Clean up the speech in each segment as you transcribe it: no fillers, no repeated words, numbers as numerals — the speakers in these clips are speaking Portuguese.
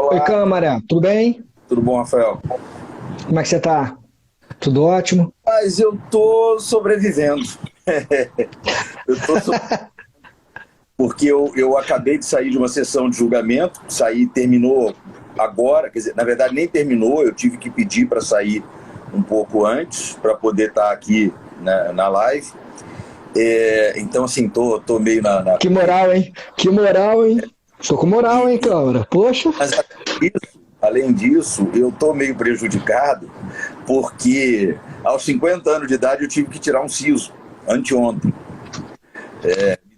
Oi, Câmara, tudo bem? Tudo bom, Rafael? Como é que você tá? Tudo ótimo? Mas eu tô sobrevivendo. Eu tô so- Porque eu acabei de sair de uma sessão de julgamento, terminou agora, quer dizer, na verdade nem terminou, eu tive que pedir para sair um pouco antes, para poder estar aqui na live. Então, assim, tô meio na. Que moral, hein? Que moral, hein? Tô com moral, hein, E, Câmara? Poxa. mas além disso, eu tô meio prejudicado, porque aos 50 anos de idade eu tive que tirar um siso, anteontem.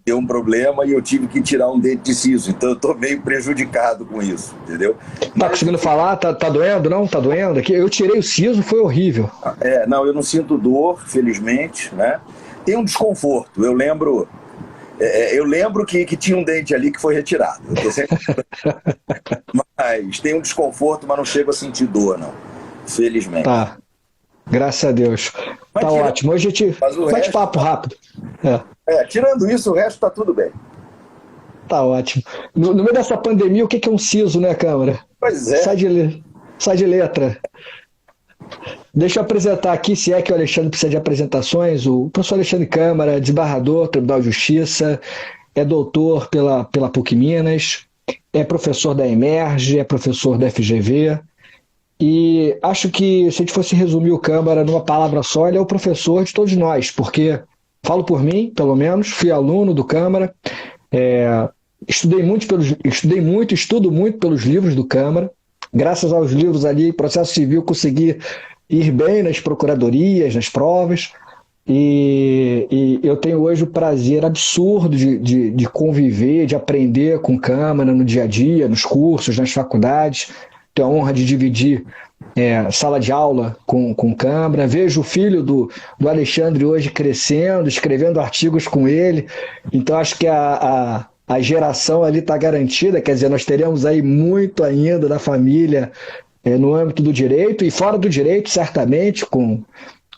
Deu um problema e eu tive que tirar um dente de siso, então eu tô meio prejudicado com isso, entendeu? Tá Mas, conseguindo falar? Tá doendo, não? Tá doendo? Aqui, eu tirei o siso, foi horrível. não, eu não sinto dor, felizmente, né? Tem um desconforto, eu lembro que tinha um dente ali que foi retirado, eu tô sempre... mas tem um desconforto, mas não chego a sentir dor, não, felizmente. Tá, graças a Deus. Mas Tá tirando, ótimo. Hoje a gente mas o bate resto, papo rápido. É, tirando isso, o resto tá tudo bem. tá ótimo. No meio dessa pandemia, o que é um siso, né, Câmara? Pois Sai é. sai de letra. Deixa eu apresentar aqui, se é que o Alexandre precisa de apresentações, o professor Alexandre Câmara, desembargador, Tribunal de Justiça, é doutor pela PUC Minas, é professor da Emerge, é professor da FGV, e acho que se a gente fosse resumir o Câmara numa palavra só, ele é o professor de todos nós, porque, falo por mim, pelo menos, fui aluno do Câmara, estudo muito pelos livros do Câmara, graças aos livros ali, processo civil, consegui ir bem nas procuradorias, nas provas, e eu tenho hoje o prazer absurdo de conviver, de aprender com Câmara no dia a dia, nos cursos, nas faculdades. Tenho a honra de dividir sala de aula com Câmara. Vejo o filho do Alexandre hoje crescendo, escrevendo artigos com ele. Então, acho que a geração ali está garantida, quer dizer, nós teremos aí muito ainda da família no âmbito do direito e fora do direito, certamente, com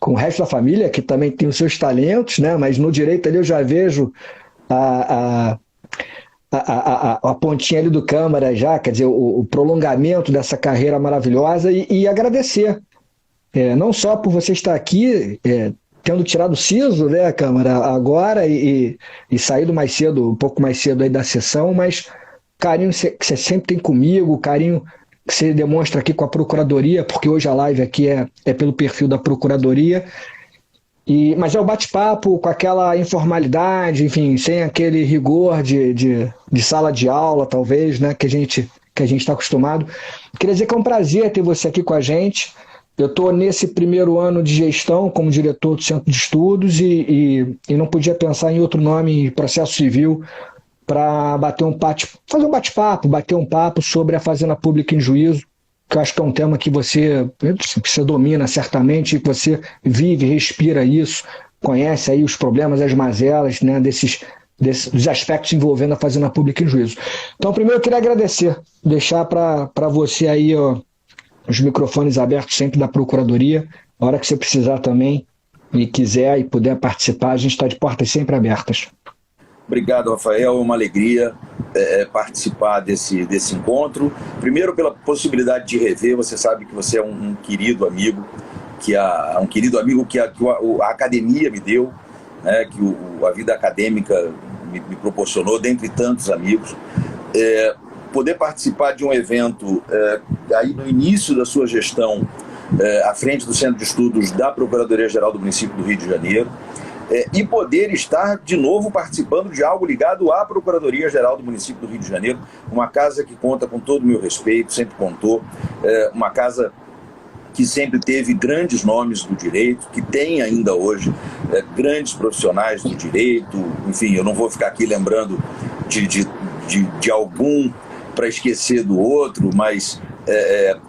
o resto da família, que também tem os seus talentos, né? Mas no direito ali eu já vejo a, a pontinha ali do Câmara já, quer dizer, o prolongamento dessa carreira maravilhosa e agradecer, não só por você estar aqui, tendo tirado o siso, né, Câmara, agora e saído mais cedo, um pouco mais cedo aí da sessão, mas carinho que você sempre tem comigo, carinho que você demonstra aqui com a Procuradoria, porque hoje a live aqui é pelo perfil da Procuradoria, mas é o bate-papo com aquela informalidade, enfim, sem aquele rigor de sala de aula, talvez, né, que a gente está acostumado. Queria dizer que é um prazer ter você aqui com a gente. Eu estou nesse primeiro ano de gestão como diretor do Centro de Estudos e não podia pensar em outro nome em processo civil para fazer um bate-papo, bater um papo sobre a Fazenda Pública em Juízo, que eu acho que é um tema que você domina certamente, que você vive, respira isso, conhece aí os problemas, as mazelas, né, dos aspectos envolvendo a Fazenda Pública em Juízo. Então, primeiro eu queria agradecer, deixar para você aí os microfones abertos sempre da Procuradoria, a hora que você precisar também e quiser e puder participar, a gente está de portas sempre abertas. Obrigado, Rafael. É uma alegria participar desse encontro. Primeiro, pela possibilidade de rever. Você sabe que você é um querido amigo, que a academia me deu, né, que a vida acadêmica me proporcionou, dentre tantos amigos. Poder participar de um evento aí no início da sua gestão, à frente do Centro de Estudos da Procuradoria-Geral do Município do Rio de Janeiro, e poder estar de novo participando de algo ligado à Procuradoria-Geral do Município do Rio de Janeiro, uma casa que conta com todo o meu respeito, sempre contou, uma casa que sempre teve grandes nomes do direito, que tem ainda hoje grandes profissionais do direito, enfim, eu não vou ficar aqui lembrando de algum para esquecer do outro, mas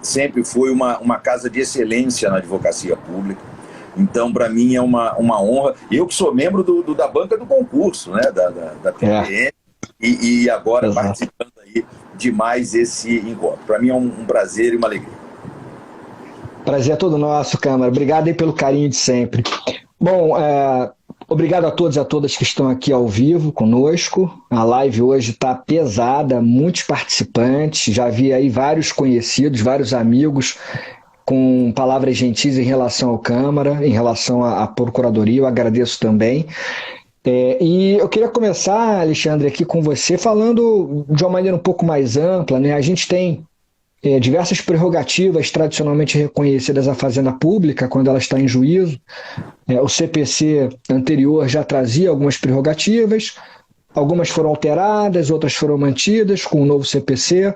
sempre foi uma casa de excelência na advocacia pública. Então, para mim, é uma honra. Eu que sou membro da banca do concurso, né, da PPM, e agora Exato. Participando aí de mais esse encontro. Para mim é um prazer e uma alegria. Prazer é todo nosso, Câmara. Obrigado aí pelo carinho de sempre. Bom, Obrigado a todos e a todas que estão aqui ao vivo conosco. A live hoje está pesada, muitos participantes. Já vi aí vários conhecidos, vários amigos com palavras gentis em relação ao Câmara, em relação à Procuradoria. Eu agradeço também. E eu queria começar, Alexandre, aqui com você, falando de uma maneira um pouco mais ampla, né? A gente tem diversas prerrogativas tradicionalmente reconhecidas à Fazenda Pública quando ela está em juízo. O CPC anterior já trazia algumas prerrogativas, algumas foram alteradas, outras foram mantidas com o novo CPC.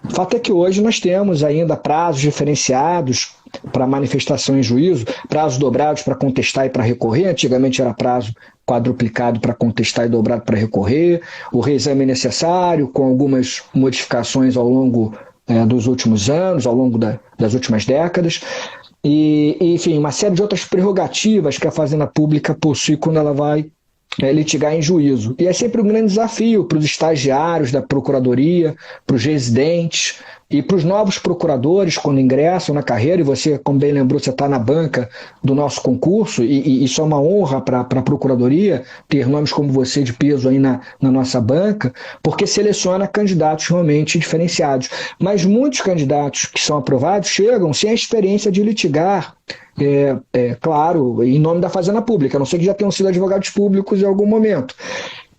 O fato é que hoje nós temos ainda prazos diferenciados para manifestação em juízo, prazos dobrados para contestar e para recorrer. Antigamente era prazo quadruplicado para contestar e dobrado para recorrer. O reexame necessário, com algumas modificações ao longo dos últimos anos, ao longo das últimas décadas. E, enfim, uma série de outras prerrogativas que a Fazenda Pública possui quando ela vai litigar em juízo. E é sempre um grande desafio para os estagiários da Procuradoria, para os residentes e para os novos procuradores quando ingressam na carreira. E você, como bem lembrou, você está na banca do nosso concurso e isso é uma honra para a Procuradoria ter nomes como você de peso aí na nossa banca, porque seleciona candidatos realmente diferenciados. Mas muitos candidatos que são aprovados chegam sem a experiência de litigar, claro, em nome da Fazenda Pública, a não ser que já tenham sido advogados públicos em algum momento.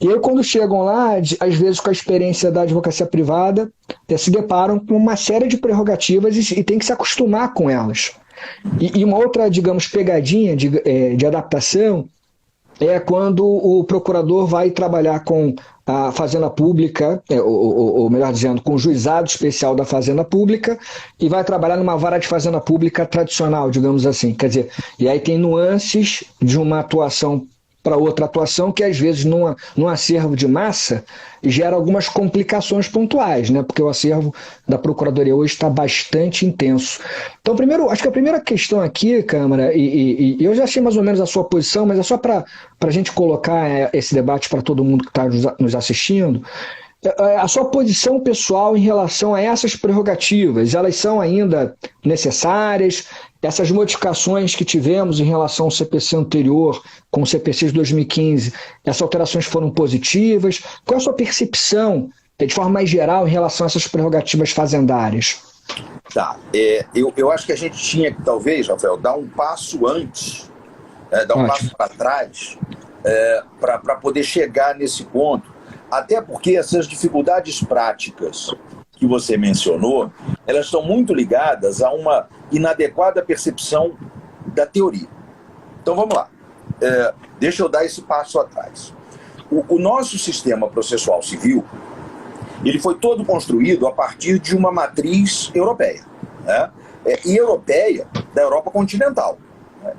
E aí, quando chegam lá, às vezes com a experiência da advocacia privada, se deparam com uma série de prerrogativas e tem que se acostumar com elas. E uma outra, digamos, pegadinha de adaptação é quando o procurador vai trabalhar com a Fazenda Pública, ou melhor dizendo, com o juizado especial da Fazenda Pública, e vai trabalhar numa vara de Fazenda Pública tradicional, digamos assim. Quer dizer, e aí tem nuances de uma atuação para outra atuação que, às vezes, num acervo de massa, gera algumas complicações pontuais, né? Porque o acervo da Procuradoria hoje está bastante intenso. Então, primeiro, acho que a primeira questão aqui, Câmara, e eu já achei mais ou menos a sua posição, mas é só para a gente colocar esse debate para todo mundo que está nos assistindo, a sua posição pessoal em relação a essas prerrogativas. Elas são ainda necessárias? Essas modificações que tivemos em relação ao CPC anterior, com o CPC de 2015, essas alterações foram positivas? Qual é a sua percepção, de forma mais geral, em relação a essas prerrogativas fazendárias? Tá. Eu acho que a gente tinha que, talvez, Rafael, dar um passo antes, dar um passo para trás, para poder chegar nesse ponto. Até porque essas dificuldades práticas que você mencionou, elas estão muito ligadas a uma inadequada percepção da teoria. Então vamos lá. Deixa eu dar esse passo atrás. O nosso sistema processual civil, ele foi todo construído a partir de uma matriz europeia, né? E europeia da Europa continental, né?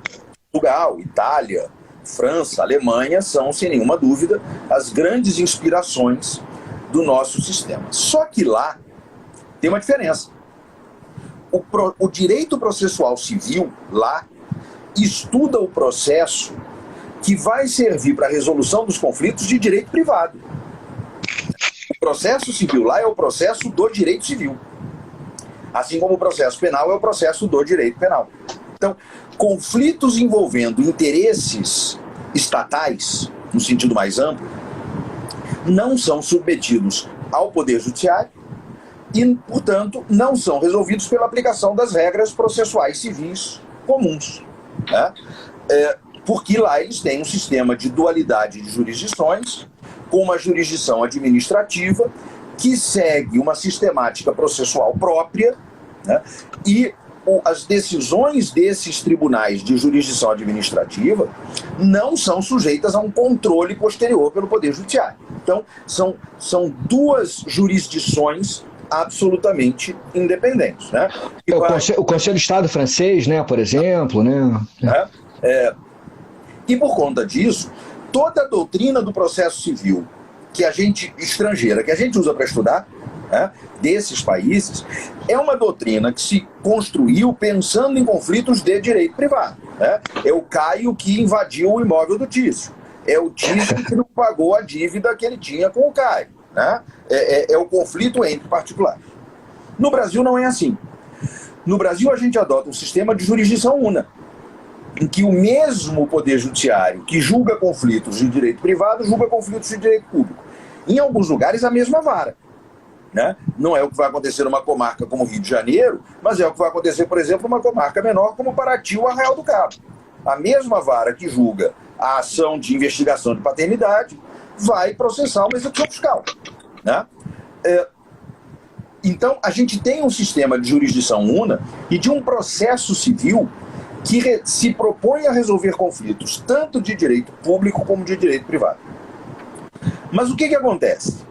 Portugal, Itália, França, Alemanha são, sem nenhuma dúvida, as grandes inspirações do nosso sistema. Só que lá tem uma diferença. O direito processual civil lá estuda o processo que vai servir para a resolução dos conflitos de direito privado. O processo civil lá é o processo do direito civil, assim como o processo penal é o processo do direito penal. Então, conflitos envolvendo interesses estatais, no sentido mais amplo, não são submetidos ao Poder Judiciário e, portanto, não são resolvidos pela aplicação das regras processuais civis comuns, né? Porque lá eles têm um sistema de dualidade de jurisdições, com uma jurisdição administrativa que segue uma sistemática processual própria, né? E as decisões desses tribunais de jurisdição administrativa não são sujeitas a um controle posterior pelo Poder Judiciário. Então, são duas jurisdições absolutamente independentes, né? O Conselho de Estado francês, né, por exemplo, né? E por conta disso, toda a doutrina do processo civil estrangeira que a gente usa para estudar, né, desses países, é uma doutrina que se construiu pensando em conflitos de direito privado, né? É o Caio que invadiu o imóvel do Tício, é o Tício que não pagou a dívida que ele tinha com o Caio, né? É o conflito entre particulares. No Brasil não é assim. No Brasil a gente adota um sistema de jurisdição una. em que o mesmo Poder Judiciário que julga conflitos de direito privado, julga conflitos de direito público. Em alguns lugares, a mesma vara. Né? Não é o que vai acontecer numa comarca como Rio de Janeiro, mas é o que vai acontecer, por exemplo, numa comarca menor como Paraty ou Arraial do Cabo. A mesma vara que julga a ação de investigação de paternidade vai processar uma execução fiscal. Né? Então, a gente tem um sistema de jurisdição una e de um processo civil que se propõe a resolver conflitos tanto de direito público como de direito privado. Mas o que acontece?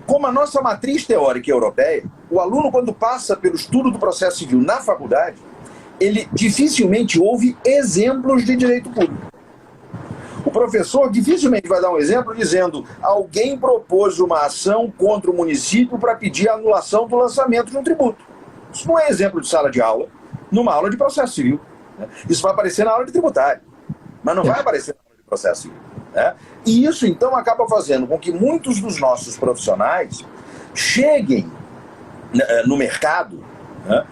Como a nossa matriz teórica é europeia, o aluno, quando passa pelo estudo do processo civil na faculdade, ele dificilmente ouve exemplos de direito público. O professor dificilmente vai dar um exemplo dizendo: alguém propôs uma ação contra o município para pedir a anulação do lançamento de um tributo. Isso não é exemplo de sala de aula, numa aula de processo civil. Isso vai aparecer na aula de tributário, mas não vai aparecer na aula de processo civil. Né? E isso, então, acaba fazendo com que muitos dos nossos profissionais cheguem no mercado, né,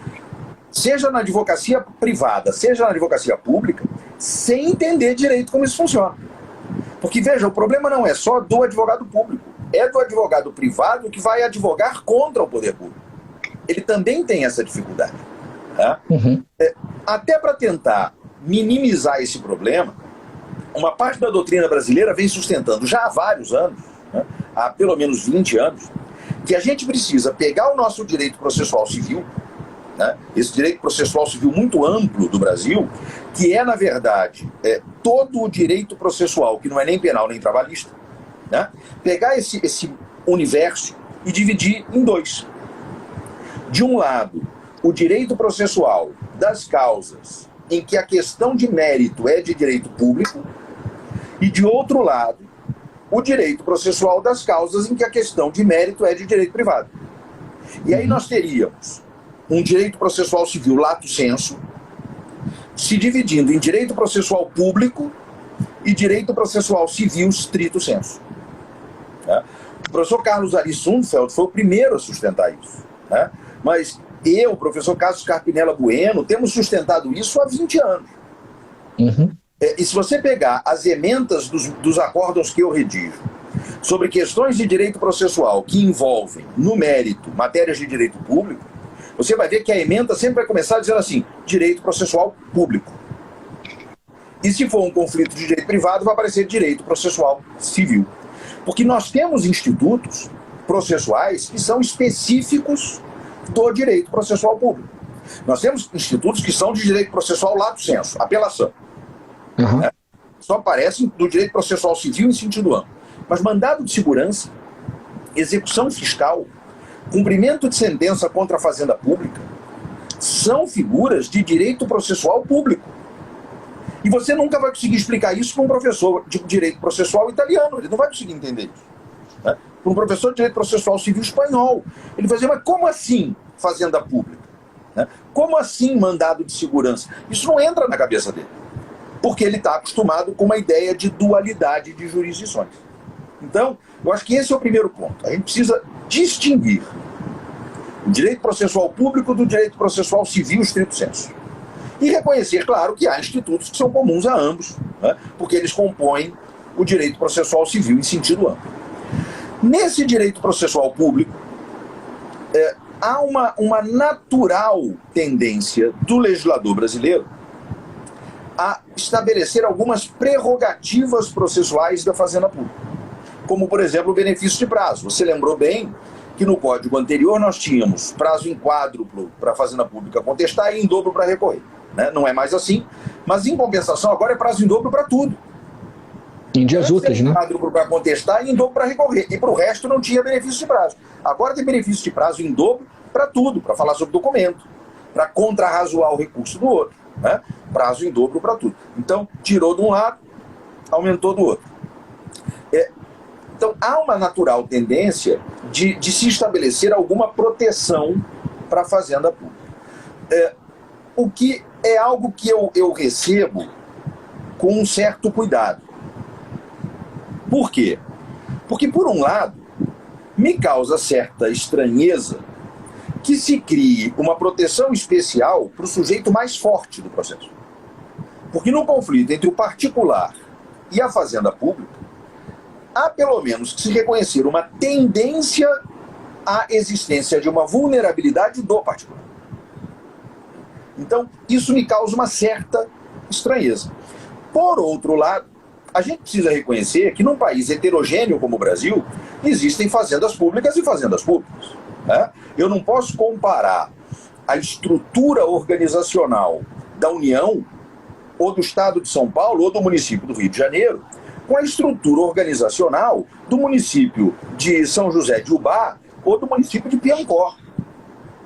seja na advocacia privada, seja na advocacia pública, sem entender direito como isso funciona. Porque, veja, o problema não é só do advogado público, é do advogado privado que vai advogar contra o poder público. Ele também tem essa dificuldade. Né? Uhum. Até para tentar minimizar esse problema, uma parte da doutrina brasileira vem sustentando já há vários anos, né, há pelo menos 20 anos, que a gente precisa pegar o nosso direito processual civil, né, esse direito processual civil muito amplo do Brasil, que é, na verdade, todo o direito processual, que não é nem penal nem trabalhista, né, pegar esse universo e dividir em dois. De um lado, o direito processual das causas em que a questão de mérito é de direito público, e, de outro lado, o direito processual das causas em que a questão de mérito é de direito privado. E aí nós teríamos um direito processual civil lato sensu, se dividindo em direito processual público e direito processual civil stricto sensu. Né? O professor Carlos Ari Sundfeld foi o primeiro a sustentar isso. Né? Mas eu, o professor Carlos Carpinella Bueno, temos sustentado isso há 20 anos. Uhum. E se você pegar as ementas dos acórdãos que eu redijo sobre questões de direito processual que envolvem, no mérito, matérias de direito público, você vai ver que a ementa sempre vai começar dizendo assim: direito processual público. E se for um conflito de direito privado, vai aparecer direito processual civil. Porque nós temos institutos processuais que são específicos do direito processual público. Nós temos institutos que são de direito processual lato sensu, apelação. Uhum. Né? Só aparecem do direito processual civil em sentido amplo. Mas mandado de segurança, execução fiscal, cumprimento de sentença contra a fazenda pública, são figuras de direito processual público. E você nunca vai conseguir explicar isso para um professor de direito processual italiano. Ele não vai conseguir entender isso. Né? Para um professor de direito processual civil espanhol. Ele vai dizer: mas como assim fazenda pública? Né? Como assim mandado de segurança? Isso não entra na cabeça dele. Porque ele está acostumado com uma ideia de dualidade de jurisdições. Então, eu acho que esse é o primeiro ponto. A gente precisa distinguir o direito processual público do direito processual civil stricto sensu. E reconhecer, claro, que há institutos que são comuns a ambos, né, porque eles compõem o direito processual civil em sentido amplo. Nesse direito processual público, há uma natural tendência do legislador brasileiro a estabelecer algumas prerrogativas processuais da fazenda pública, como, por exemplo, o benefício de prazo. Você lembrou bem que no código anterior nós tínhamos prazo em quádruplo para a fazenda pública contestar e em dobro para recorrer. Né? Não é mais assim, mas em compensação agora é prazo em dobro para tudo. Em dias úteis, né? Quádruplo para contestar e em dobro para recorrer. E para o resto não tinha benefício de prazo. Agora tem benefício de prazo em dobro para tudo, para falar sobre documento, para contrarrazoar o recurso do outro. Né? Prazo em dobro para tudo. Então, tirou de um lado, aumentou do outro. Então, há uma natural tendência de se estabelecer alguma proteção para a fazenda pública. O que é algo que eu recebo com um certo cuidado. Por quê? Porque, por um lado, me causa certa estranheza que se crie uma proteção especial para o sujeito mais forte do processo. Porque no conflito entre o particular e a fazenda pública, há pelo menos que se reconhecer uma tendência à existência de uma vulnerabilidade do particular. Então, isso me causa uma certa estranheza. Por outro lado, a gente precisa reconhecer que num país heterogêneo como o Brasil, existem fazendas públicas e fazendas públicas, né? Eu não posso comparar a estrutura organizacional da União, ou do Estado de São Paulo, ou do município do Rio de Janeiro, com a estrutura organizacional do município de São José de Ubá ou do município de Piancó,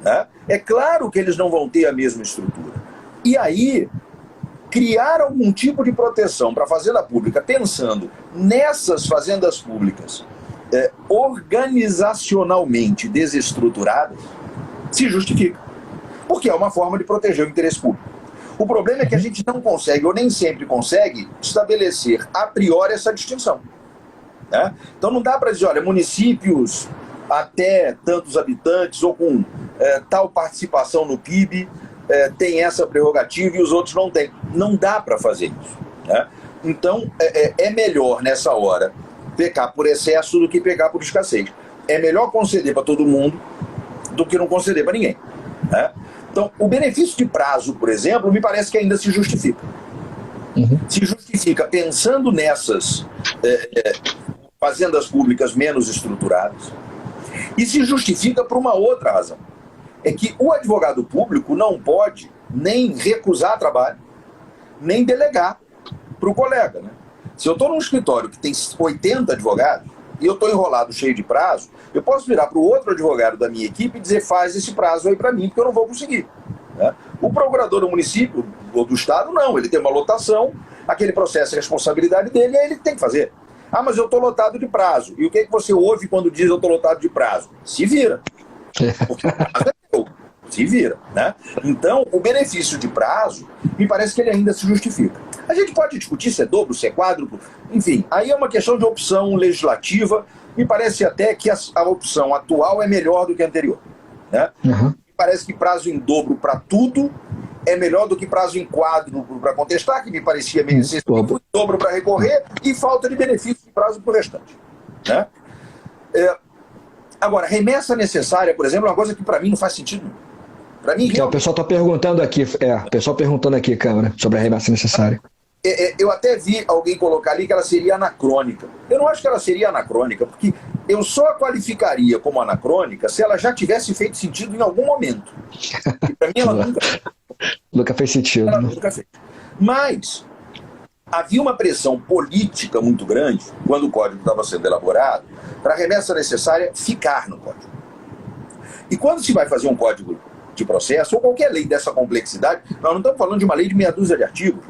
né? É claro que eles não vão ter a mesma estrutura. E aí, criar algum tipo de proteção para a fazenda pública, pensando nessas fazendas públicas organizacionalmente desestruturadas, se justifica. Porque é uma forma de proteger o interesse público. O problema é que a gente não consegue, ou nem sempre consegue, estabelecer a priori essa distinção, né? Então não dá para dizer, olha, municípios até tantos habitantes ou com tal participação no PIB tem essa prerrogativa e os outros não têm. Não dá para fazer isso, né? Então é melhor nessa hora pecar por excesso do que pecar por escassez. É melhor conceder para todo mundo do que não conceder para ninguém, né? Então, o benefício de prazo, por exemplo, me parece que ainda se justifica. Se justifica pensando nessas fazendas públicas menos estruturadas e se justifica por uma outra razão. É que o advogado público não pode nem recusar trabalho, nem delegar para o colega, né? Se eu estou num escritório que tem 80 advogados e eu estou enrolado, cheio de prazo, eu posso virar para o outro advogado da minha equipe e dizer, faz esse prazo aí para mim, porque eu não vou conseguir, né? O procurador do município ou do estado, não. Ele tem uma lotação, aquele processo é responsabilidade dele e aí ele tem que fazer. Ah, mas eu estou lotado de prazo. E o que é que você ouve quando diz eu estou lotado de prazo? Se vira. Porque o prazo é teu. Se vira, né? Então, o benefício de prazo, me parece que ele ainda se justifica. A gente pode discutir se é dobro, se é quádruplo, enfim, aí é uma questão de opção legislativa. Me parece até que a opção atual é melhor do que a anterior, né? Me parece que prazo em dobro para tudo é melhor do que prazo em quádruplo para contestar, que me parecia meio excessivo, dobro para recorrer e falta de benefício de prazo para o restante, né? Agora, remessa necessária, por exemplo, é uma coisa que para mim não faz sentido nenhum. Para mim, o pessoal está perguntando aqui, Câmara, sobre a remessa necessária. Eu até vi alguém colocar ali que ela seria anacrônica. Eu não acho que ela seria anacrônica, porque eu só a qualificaria como anacrônica se ela já tivesse feito sentido em algum momento. E para mim ela nunca fez sentido. Ela nunca fez. Mas havia uma pressão política muito grande, quando o código estava sendo elaborado, para a remessa necessária ficar no código. E quando se vai fazer um código de processo, ou qualquer lei dessa complexidade, nós não estamos falando de uma lei de meia dúzia de artigos.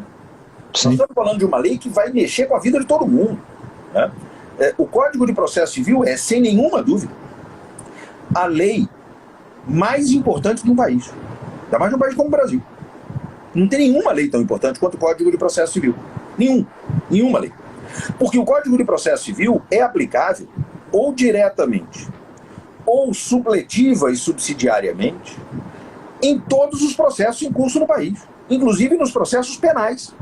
Sim. Nós estamos falando de uma lei que vai mexer com a vida de todo mundo, né? O Código de Processo Civil é, sem nenhuma dúvida, a lei mais importante de um país. Ainda mais de um país como o Brasil. Não tem nenhuma lei tão importante quanto o Código de Processo Civil. Nenhuma lei. Porque o Código de Processo Civil é aplicável ou diretamente, ou supletiva e subsidiariamente, em todos os processos em curso no país, inclusive nos processos penais,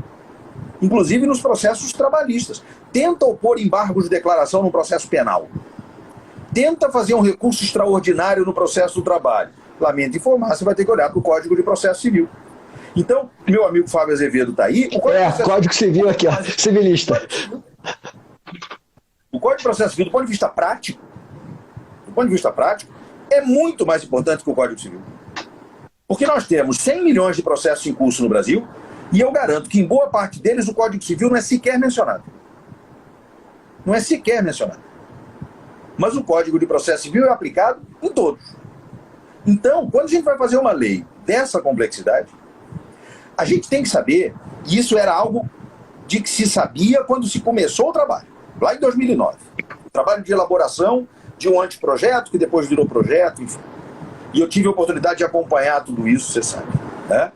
inclusive nos processos trabalhistas. Tenta opor embargos de declaração no processo penal. Tenta fazer um recurso extraordinário no processo do trabalho. Lamento informar, você vai ter que olhar para o Código de Processo Civil. Então, meu amigo Fábio Azevedo está aí. Código Civil aqui, ó, civilista. O Código de Processo Civil, do ponto de vista prático, é muito mais importante que o Código Civil. Porque nós temos 100 milhões de processos em curso no Brasil e eu garanto que em boa parte deles o Código Civil não é sequer mencionado. Não é sequer mencionado. Mas o Código de Processo Civil é aplicado em todos. Então, quando a gente vai fazer uma lei dessa complexidade, a gente tem que saber, e isso era algo de que se sabia quando se começou o trabalho, lá em 2009. O trabalho de elaboração de um anteprojeto, que depois virou projeto, enfim. E eu tive a oportunidade de acompanhar tudo isso, você sabe, né?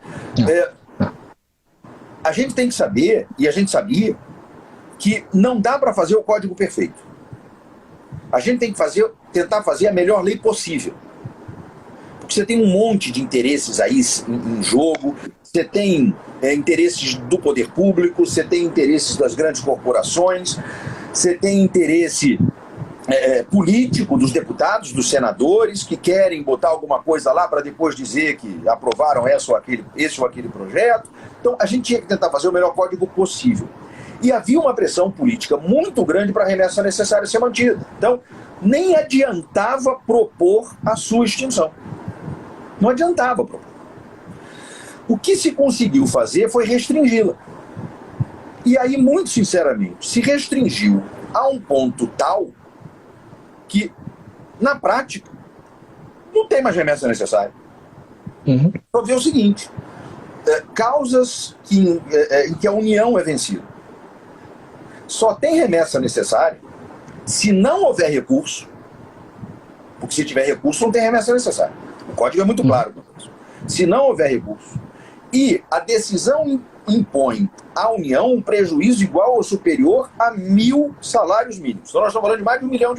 A gente tem que saber, e a gente sabia, que não dá para fazer o código perfeito. A gente tem que tentar fazer a melhor lei possível. Porque você tem um monte de interesses aí em jogo, você tem interesses do poder público, você tem interesses das grandes corporações, você tem interesse político dos deputados, dos senadores, que querem botar alguma coisa lá para depois dizer que aprovaram esse ou aquele projeto. Então, a gente tinha que tentar fazer o melhor código possível. E havia uma pressão política muito grande para a remessa necessária ser mantida. Então, nem adiantava propor a sua extinção. Não adiantava propor. O que se conseguiu fazer foi restringi-la. E aí, muito sinceramente, se restringiu a um ponto tal que, na prática, não tem mais remessa necessária. Só ver o seguinte, causas em que a União é vencida. Só tem remessa necessária se não houver recurso, porque se tiver recurso não tem remessa necessária. O código é muito claro. Se não houver recurso e a decisão impõe à União um prejuízo igual ou superior a 1.000 salários mínimos. Então nós estamos falando de mais de R$1 milhão.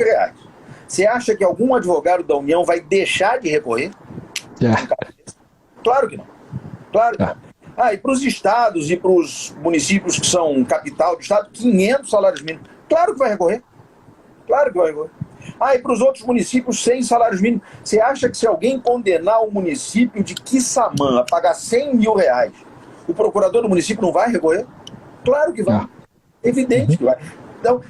Você acha que algum advogado da União vai deixar de recorrer? Claro que não. Claro que não. E para os estados e para os municípios que são capital do estado, 500 salários mínimos. Claro que vai recorrer. Claro que vai recorrer. E para os outros municípios, 100 salários mínimos. Você acha que se alguém condenar o município de Quissamã a pagar R$100 mil, o procurador do município não vai recorrer? Claro que vai. Evidente que vai. Então,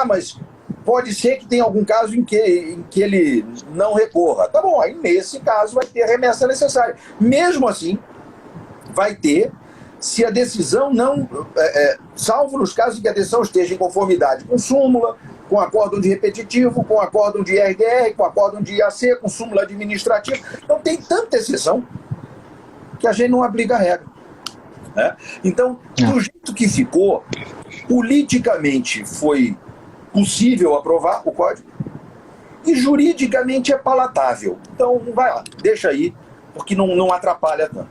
mas pode ser que tenha algum caso em que ele não recorra. Tá bom, aí nesse caso vai ter a remessa necessária. Mesmo assim, vai ter, se a decisão não... salvo nos casos em que a decisão esteja em conformidade com súmula, com acórdão de repetitivo, com acórdão de RDR, com acórdão de IAC, com súmula administrativa. Então tem tanta exceção que a gente não aplica a regra. Então, do jeito que ficou, politicamente foi possível aprovar o código e juridicamente é palatável. Então, vai lá, deixa aí, porque não atrapalha tanto.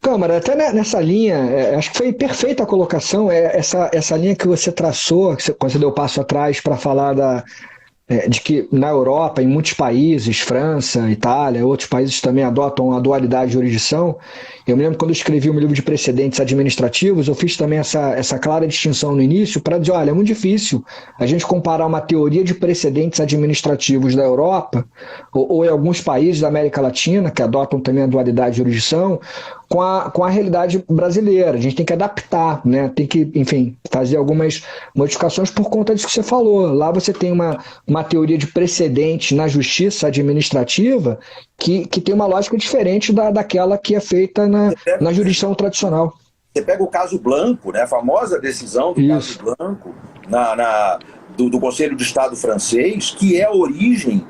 Câmara, até nessa linha, acho que foi perfeita a colocação, essa linha que você traçou, quando você deu passo atrás para falar de que na Europa, em muitos países, França, Itália, outros países também adotam a dualidade de jurisdição. Eu me lembro quando eu escrevi o meu livro de precedentes administrativos, eu fiz também essa clara distinção no início para dizer, olha, é muito difícil a gente comparar uma teoria de precedentes administrativos da Europa ou em alguns países da América Latina, que adotam também a dualidade de jurisdição, com a realidade brasileira. A gente tem que adaptar, né? Tem que, enfim, fazer algumas modificações por conta disso que você falou. Lá você tem uma teoria de precedentes na justiça administrativa que tem uma lógica diferente daquela que é feita na jurisdição tradicional. Você pega o caso Blanco, né? A famosa decisão do caso Blanco do Conselho de Estado francês, que é a origem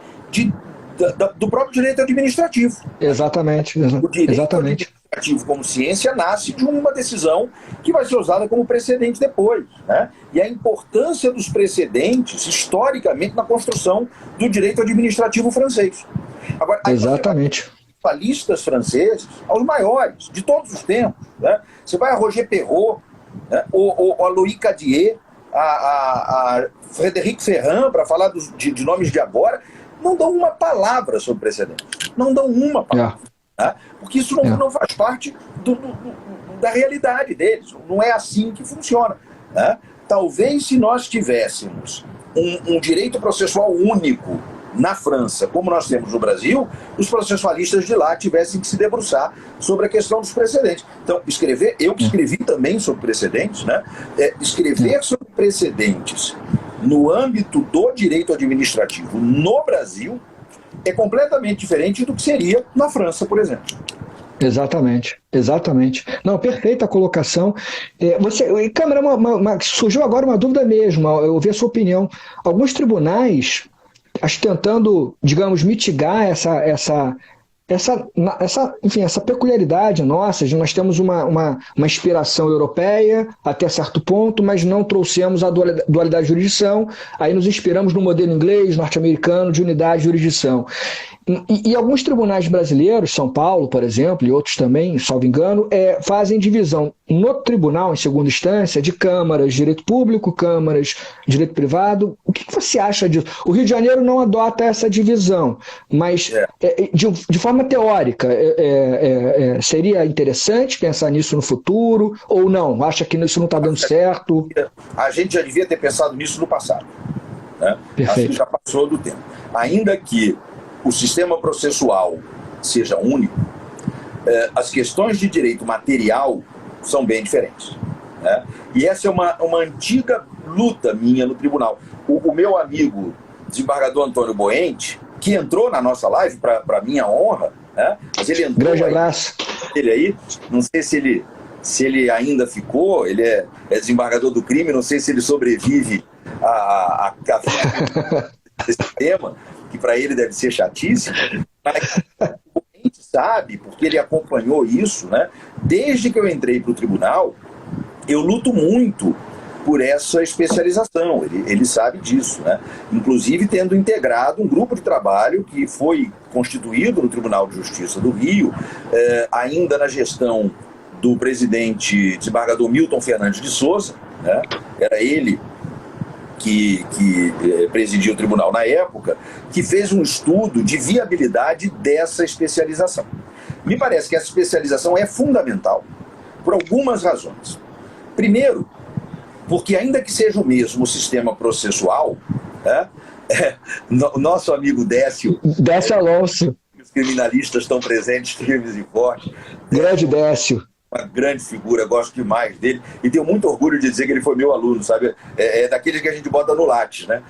do próprio direito administrativo. Exatamente. O direito administrativo como ciência nasce de uma decisão que vai ser usada como precedente depois, né? E a importância dos precedentes, historicamente, na construção do direito administrativo francês. Agora, exatamente. Especialistas franceses, aos maiores, de todos os tempos, né? Você vai a Roger Perrault, né? a Louis Cadier, a Frédéric Ferrand, para falar de nomes de agora, não dão uma palavra sobre precedentes. Não dão uma palavra. Né? Porque isso não faz parte da realidade deles. Não é assim que funciona. Né? Talvez se nós tivéssemos um direito processual único na França, como nós temos no Brasil, os processualistas de lá tivessem que se debruçar sobre a questão dos precedentes. Então, eu que escrevi também sobre precedentes, né? Escrever sobre precedentes no âmbito do direito administrativo no Brasil é completamente diferente do que seria na França, por exemplo. Exatamente. Não, perfeita a colocação. Câmara, surgiu agora uma dúvida mesmo, eu ouvi a sua opinião. Alguns tribunais, acho que tentando, digamos, mitigar essa peculiaridade nossa, nós temos uma inspiração europeia até certo ponto, mas não trouxemos a dualidade de jurisdição, aí nos inspiramos no modelo inglês, norte-americano, de unidade de jurisdição. E alguns tribunais brasileiros, São Paulo, por exemplo, e outros também, salvo engano, fazem divisão no tribunal, em segunda instância, de câmaras de direito público, câmaras de direito privado. O que você acha disso? O Rio de Janeiro não adota essa divisão, mas de forma teórica, seria interessante pensar nisso no futuro, ou não? Acha que isso não está dando certo? A gente já devia ter pensado nisso no passado. Né? Perfeito. Acho que já passou do tempo. Ainda que o sistema processual seja único, as questões de direito material são bem diferentes. Né? E essa é uma antiga luta minha no tribunal. O meu amigo, desembargador Antônio Boente, que entrou na nossa live, para minha honra, né? Mas ele entrou. Grande abraço. Ele aí, não sei se ele ainda ficou, ele é desembargador do crime, não sei se ele sobrevive a esse tema, que para ele deve ser chatíssimo, mas a gente sabe, porque ele acompanhou isso, né? Desde que eu entrei para o tribunal, eu luto muito por essa especialização, ele sabe disso, né? Inclusive tendo integrado um grupo de trabalho que foi constituído no Tribunal de Justiça do Rio, ainda na gestão do presidente desembargador Milton Fernandes de Souza, né? Era ele que presidia o tribunal na época, que fez um estudo de viabilidade dessa especialização. Me parece que essa especialização é fundamental por algumas razões. Primeiro, porque ainda que seja o mesmo sistema processual, né, nosso amigo Décio Alonso, os criminalistas estão presentes, firmes e fortes. Grande Décio. Uma grande figura, gosto demais dele e tenho muito orgulho de dizer que ele foi meu aluno, sabe? É daqueles que a gente bota no Lattes, né?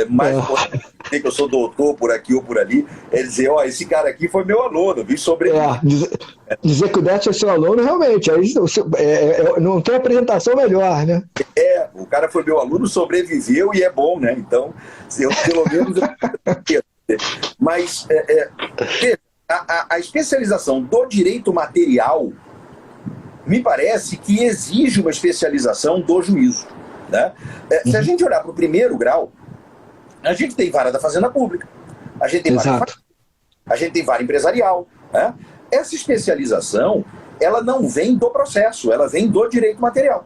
Mais importante dizer que eu sou doutor por aqui ou por ali, é dizer, esse cara aqui foi meu aluno, vi sobre ele. Dizer que o Décio é seu aluno, realmente, não tem apresentação melhor, né? O cara foi meu aluno, sobreviveu e é bom, né? Então, eu, pelo menos... Mas a especialização do direito material me parece que exige uma especialização do juízo. Né? Se a gente olhar para o primeiro grau, a gente tem vara da Fazenda Pública, a gente tem vara empresarial. Né? Essa especialização, ela não vem do processo, ela vem do direito material.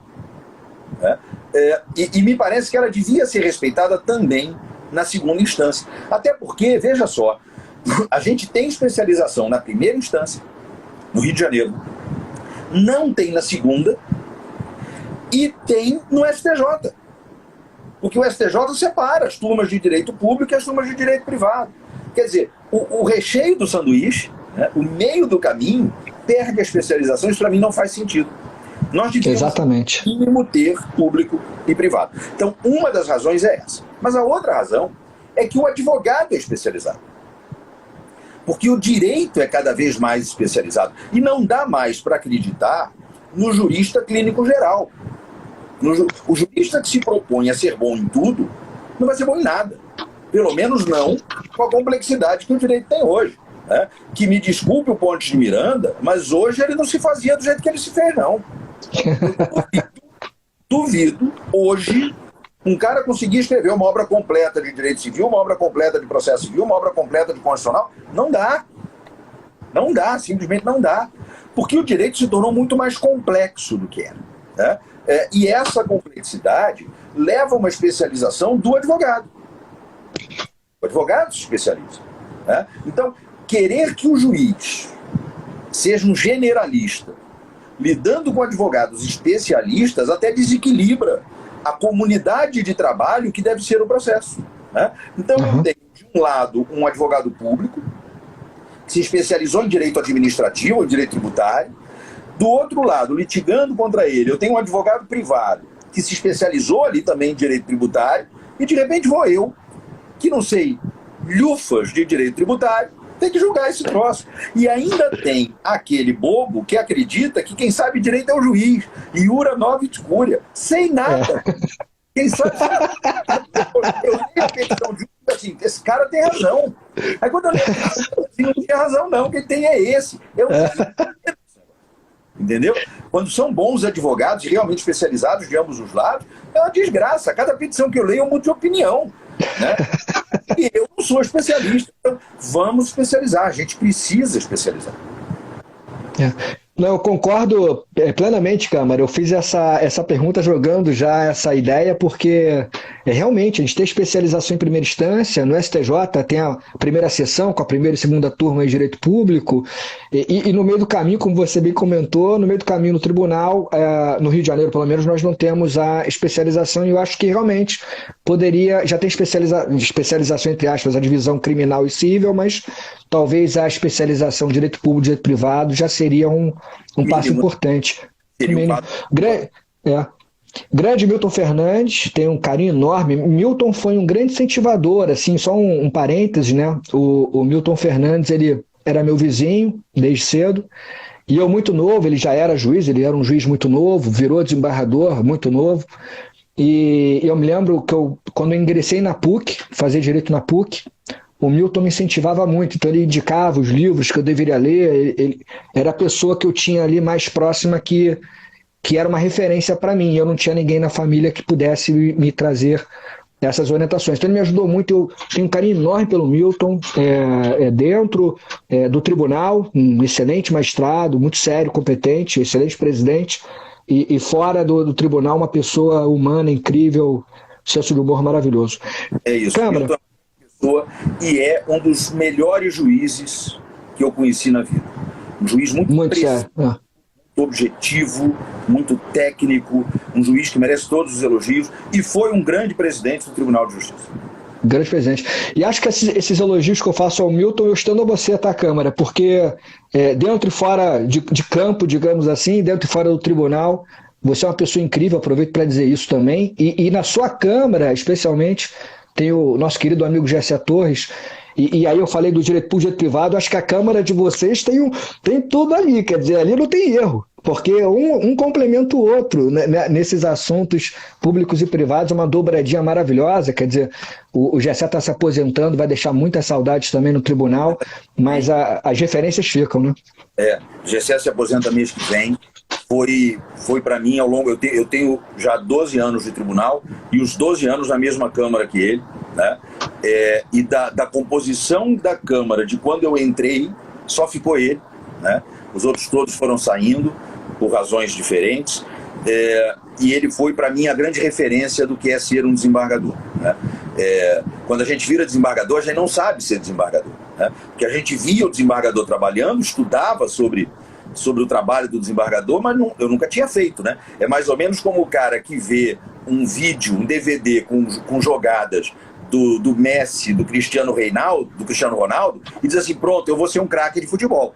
Né? E me parece que ela devia ser respeitada também na segunda instância. Até porque, veja só, a gente tem especialização na primeira instância, no Rio de Janeiro, não tem na segunda e tem no STJ. Porque o STJ separa as turmas de direito público e as turmas de direito privado. Quer dizer, o recheio do sanduíche, né, o meio do caminho, perde a especialização. Isso para mim não faz sentido. Nós devemos, exatamente, no mínimo, ter público e privado. Então, uma das razões é essa. Mas a outra razão é que o advogado é especializado. Porque o direito é cada vez mais especializado. E não dá mais para acreditar no jurista clínico geral. O jurista que se propõe a ser bom em tudo, não vai ser bom em nada. Pelo menos não com a complexidade que o direito tem hoje. Né? Que me desculpe o Pontes de Miranda, mas hoje ele não se fazia do jeito que ele se fez, não. Duvido hoje um cara conseguir escrever uma obra completa de direito civil, uma obra completa de processo civil, uma obra completa de constitucional. Não dá. Não dá, simplesmente não dá. Porque o direito se tornou muito mais complexo do que era. Né? E essa complexidade leva a uma especialização do advogado. O advogado se especializa. Né? Então, querer que o juiz seja um generalista, lidando com advogados especialistas, até desequilibra a comunidade de trabalho que deve ser o processo. Né? Então, eu tenho, de um lado, um advogado público, que se especializou em direito administrativo, em direito tributário. Do outro lado, litigando contra ele, eu tenho um advogado privado, que se especializou ali também em direito tributário, e de repente vou eu, que não sei lufas de direito tributário, tem que julgar esse troço. E ainda tem aquele bobo que acredita que quem sabe direito é o juiz. Iura novit curia. Sem nada. Quem sabe... Eu tenho a questão de assim, esse cara tem razão. Aí quando eu leio assim, não tem razão não, quem tem é esse. Entendeu? Quando são bons advogados realmente especializados de ambos os lados, é uma desgraça. Cada petição que eu leio eu mudo de opinião. Né? E eu não sou especialista, então vamos especializar, a gente precisa especializar. Não, eu concordo plenamente, Câmara. Eu fiz essa pergunta jogando já essa ideia, porque realmente a gente tem especialização em primeira instância, no STJ tem a primeira sessão com a primeira e segunda turma em direito público, e no meio do caminho, como você bem comentou, no meio do caminho no tribunal, no Rio de Janeiro pelo menos, nós não temos a especialização, e eu acho que realmente poderia, já tem especialização entre aspas, a divisão criminal e civil, mas talvez a especialização em direito público e direito privado já seria um passo importante. Grande Milton Fernandes, tem um carinho enorme. Milton foi um grande incentivador, assim, só um parêntese, né? O Milton Fernandes, ele era meu vizinho desde cedo, e eu muito novo, ele já era juiz, ele era um juiz muito novo, virou desembargador muito novo, e eu me lembro que quando eu ingressei na PUC, fazer direito na PUC, o Milton me incentivava muito, então ele indicava os livros que eu deveria ler, ele era a pessoa que eu tinha ali mais próxima que era uma referência para mim, eu não tinha ninguém na família que pudesse me trazer essas orientações. Então ele me ajudou muito, eu tenho um carinho enorme pelo Milton, dentro do tribunal, um excelente magistrado, muito sério, competente, excelente presidente, e fora do tribunal uma pessoa humana, incrível, senso de humor maravilhoso. É isso, Câmara. Milton e é um dos melhores juízes que eu conheci na vida. Um juiz muito preciso, muito objetivo, muito técnico, um juiz que merece todos os elogios e foi um grande presidente do Tribunal de Justiça. Grande presidente. E acho que esses elogios que eu faço ao Milton, eu estendo a você, tá, Câmara? Porque dentro e fora de campo, digamos assim, dentro e fora do tribunal, você é uma pessoa incrível, aproveito para dizer isso também. E na sua Câmara, especialmente, tem o nosso querido amigo Gessé Torres, e aí eu falei do direito público e direito privado, acho que a Câmara de vocês tem tudo ali, quer dizer, ali não tem erro, porque um complementa o outro, né, nesses assuntos públicos e privados, uma dobradinha maravilhosa, quer dizer, o Gessé está se aposentando, vai deixar muitas saudades também no tribunal, mas as referências ficam, né? Gessé se aposenta mês que vem. Foi para mim ao longo, eu tenho já 12 anos de tribunal e os 12 anos na mesma Câmara que ele, né? E da composição da Câmara, de quando eu entrei, só ficou ele, né? Os outros todos foram saindo por razões diferentes, e ele foi para mim a grande referência do que é ser um desembargador, né? Quando a gente vira desembargador, a gente não sabe ser desembargador, né? Porque a gente via o desembargador trabalhando, estudava sobre o trabalho do desembargador, mas eu nunca tinha feito, né? É mais ou menos como o cara que vê um vídeo, um DVD com jogadas do Messi, do Cristiano Ronaldo, e diz assim, pronto, eu vou ser um craque de futebol.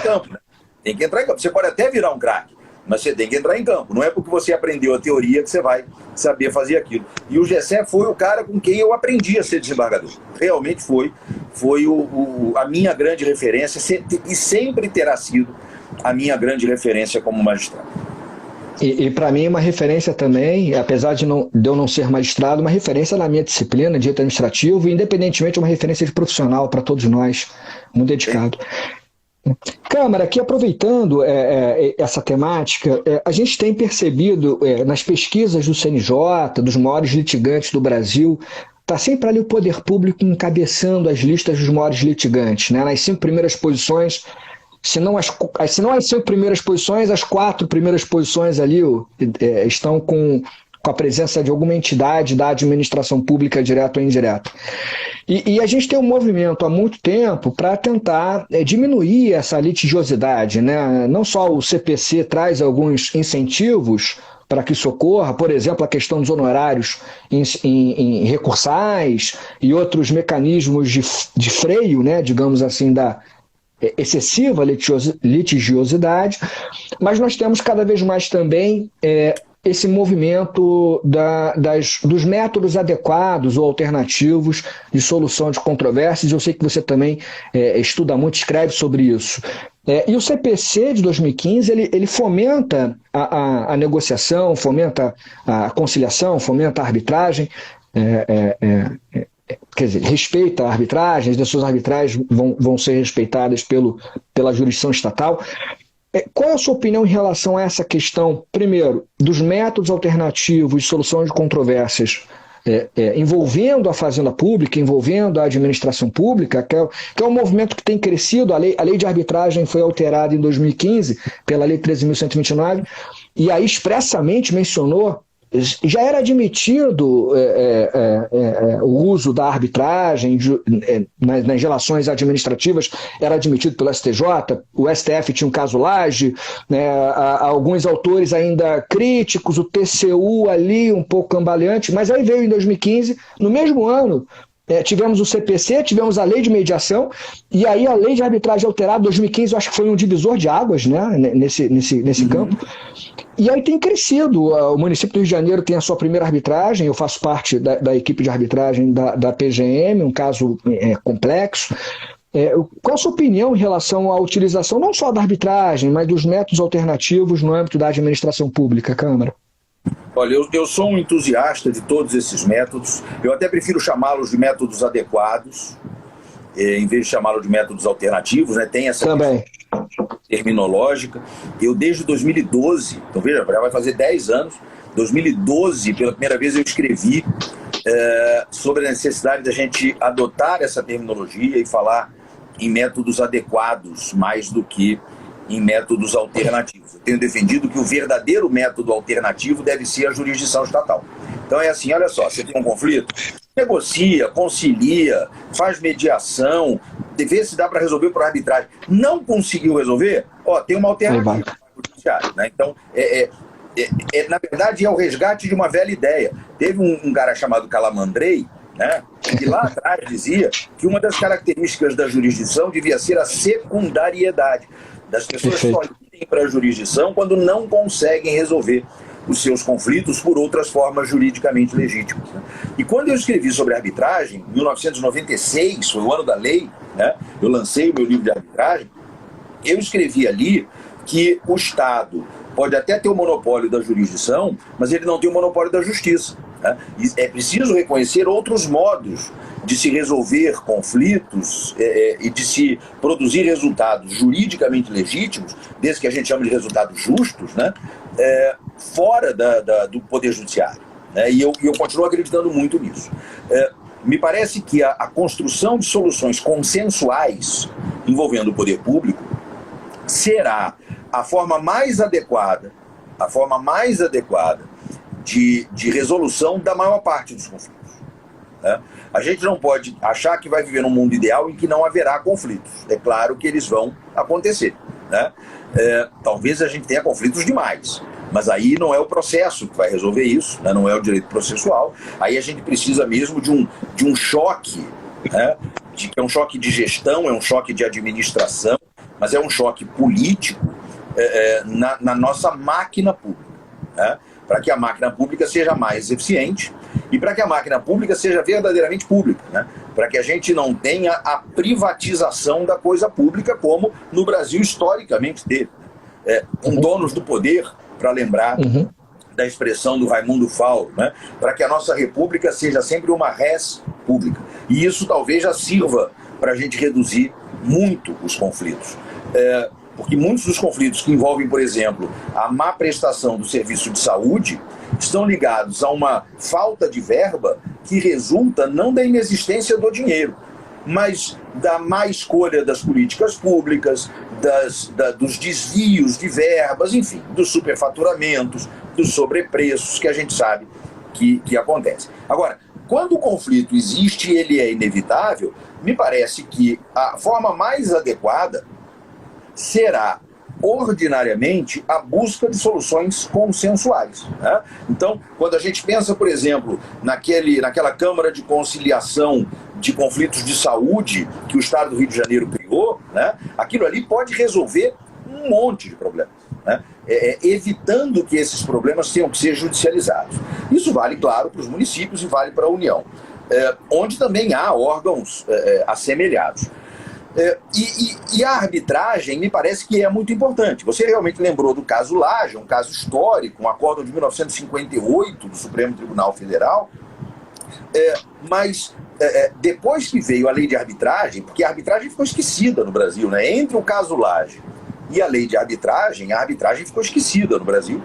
Campo, né? Tem que entrar em campo. Você pode até virar um craque, mas você tem que entrar em campo. Não é porque você aprendeu a teoria que você vai saber fazer aquilo. E o Gessé foi o cara com quem eu aprendi a ser desembargador. Realmente foi a minha grande referência e sempre terá sido a minha grande referência como magistrado. E para mim uma referência também, apesar de eu não ser magistrado, uma referência na minha disciplina, direito administrativo, e independentemente uma referência de profissional para todos nós, muito dedicado. Câmara, aqui aproveitando essa temática, a gente tem percebido nas pesquisas do CNJ, dos maiores litigantes do Brasil, está sempre ali o poder público encabeçando as listas dos maiores litigantes, né? Nas 5 primeiras posições, se não as 5 primeiras posições, as 4 primeiras posições ali estão com a presença de alguma entidade da administração pública, direta ou indireta. E a gente tem um movimento há muito tempo para tentar diminuir essa litigiosidade, né? Não só o CPC traz alguns incentivos para que isso ocorra, por exemplo, a questão dos honorários em recursais e outros mecanismos de freio, né, digamos assim, da excessiva litigiosidade, mas nós temos cada vez mais também esse movimento dos métodos adequados ou alternativos de solução de controvérsias. Eu sei que você também estuda muito, escreve sobre isso. E o CPC de 2015, ele fomenta a negociação, fomenta a conciliação, fomenta a arbitragem, quer dizer, respeita a arbitragem, as decisões arbitrais vão ser respeitadas pela jurisdição estatal. Qual é a sua opinião em relação a essa questão, primeiro, dos métodos alternativos de solução de controvérsias envolvendo a fazenda pública, envolvendo a administração pública, que é um movimento que tem crescido. A lei de arbitragem foi alterada em 2015 pela Lei 13.129, e aí expressamente mencionou, já era admitido o uso da arbitragem nas relações administrativas, era admitido pelo STJ, o STF tinha um caso Lage, né, alguns autores ainda críticos, o TCU ali um pouco cambaleante, mas aí veio em 2015, no mesmo ano, tivemos o CPC, tivemos a lei de mediação, e aí a lei de arbitragem alterada, 2015, eu acho que foi um divisor de águas, né, nesse campo. E aí tem crescido. O município do Rio de Janeiro tem a sua primeira arbitragem, eu faço parte da equipe de arbitragem da PGM, um caso complexo. Qual a sua opinião em relação à utilização não só da arbitragem, mas dos métodos alternativos no âmbito da administração pública, Câmara? Olha, eu sou um entusiasta de todos esses métodos. Eu até prefiro chamá-los de métodos adequados, em vez de chamá-los de métodos alternativos, né? Tem essa também terminológica. Eu, desde 2012, então veja, já vai fazer 10 anos, 2012, pela primeira vez eu escrevi sobre a necessidade da gente adotar essa terminologia e falar em métodos adequados, mais do que em métodos alternativos. Eu tenho defendido que o verdadeiro método alternativo deve ser a jurisdição estatal. Então é assim, olha só, você tem um conflito, negocia, concilia, faz mediação, vê se dá para resolver por arbitragem. Não conseguiu resolver? Tem uma alternativa para o judiciário, né? Então, na verdade, é o resgate de uma velha ideia. Teve um cara chamado Calamandrei, né, que lá atrás dizia que uma das características da jurisdição devia ser a secundariedade. Das pessoas só irem para a jurisdição quando não conseguem resolver os seus conflitos por outras formas juridicamente legítimas, né? E quando eu escrevi sobre arbitragem, em 1996, foi o ano da lei, né, eu lancei o meu livro de arbitragem, eu escrevi ali que o Estado pode até ter o monopólio da jurisdição, mas ele não tem o monopólio da justiça, né? E é preciso reconhecer outros modos de se resolver conflitos e de se produzir resultados juridicamente legítimos, desde que a gente chama de resultados justos, né, fora do Poder Judiciário, né? E eu continuo acreditando muito nisso. Me parece que a construção de soluções consensuais envolvendo o poder público será a forma mais adequada de resolução da maior parte dos conflitos, né? A gente não pode achar que vai viver num mundo ideal em que não haverá conflitos. É claro que eles vão acontecer, né? Talvez a gente tenha conflitos demais, mas aí não é o processo que vai resolver isso, né? Não é o direito processual. Aí a gente precisa mesmo de um choque, né? Que é um choque de gestão, é um choque de administração, mas é um choque político na nossa máquina pública, né? Para que a máquina pública seja mais eficiente e para que a máquina pública seja verdadeiramente pública, né? Para que a gente não tenha a privatização da coisa pública como no Brasil historicamente teve, com donos do poder, para lembrar da expressão do Raimundo Fauro, né? Para que a nossa república seja sempre uma res pública. E isso talvez já sirva para a gente reduzir muito os conflitos. Porque muitos dos conflitos que envolvem, por exemplo, a má prestação do serviço de saúde estão ligados a uma falta de verba que resulta não da inexistência do dinheiro, mas da má escolha das políticas públicas, dos desvios de verbas, enfim, dos superfaturamentos, dos sobrepreços que a gente sabe que acontecem. Agora, quando o conflito existe e ele é inevitável, me parece que a forma mais adequada será, ordinariamente, a busca de soluções consensuais, né? Então, quando a gente pensa, por exemplo, naquela Câmara de Conciliação de Conflitos de Saúde que o Estado do Rio de Janeiro criou, né, aquilo ali pode resolver um monte de problemas, né? Evitando que esses problemas tenham que ser judicializados. Isso vale, claro, para os municípios e vale para a União, onde também há órgãos assemelhados. E a arbitragem me parece que é muito importante. Você realmente lembrou do caso Lage, um caso histórico, um acordo de 1958 do Supremo Tribunal Federal, mas depois que veio a lei de arbitragem, porque a arbitragem ficou esquecida no Brasil, né? Entre o caso Lage e a lei de arbitragem, a arbitragem ficou esquecida no Brasil.